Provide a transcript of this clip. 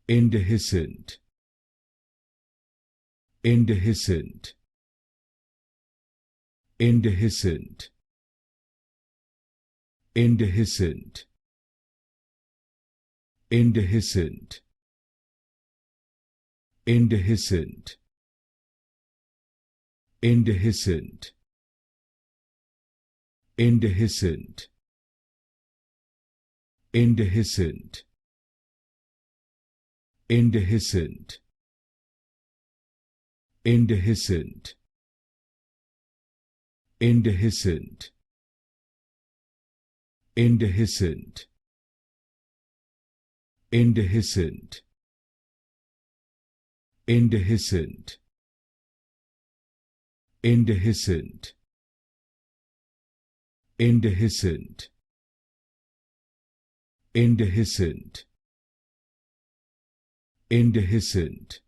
Indehiscent. Indehiscent. Indehiscent. Indehiscent. Indehiscent. Indehiscent. Indehiscent. Indehiscent. Indehiscent. Indehiscent. Indehiscent. Indehiscent. Indehiscent. Indehiscent. Indehiscent. Indehiscent. Indehiscent. Indehiscent. Indehiscent.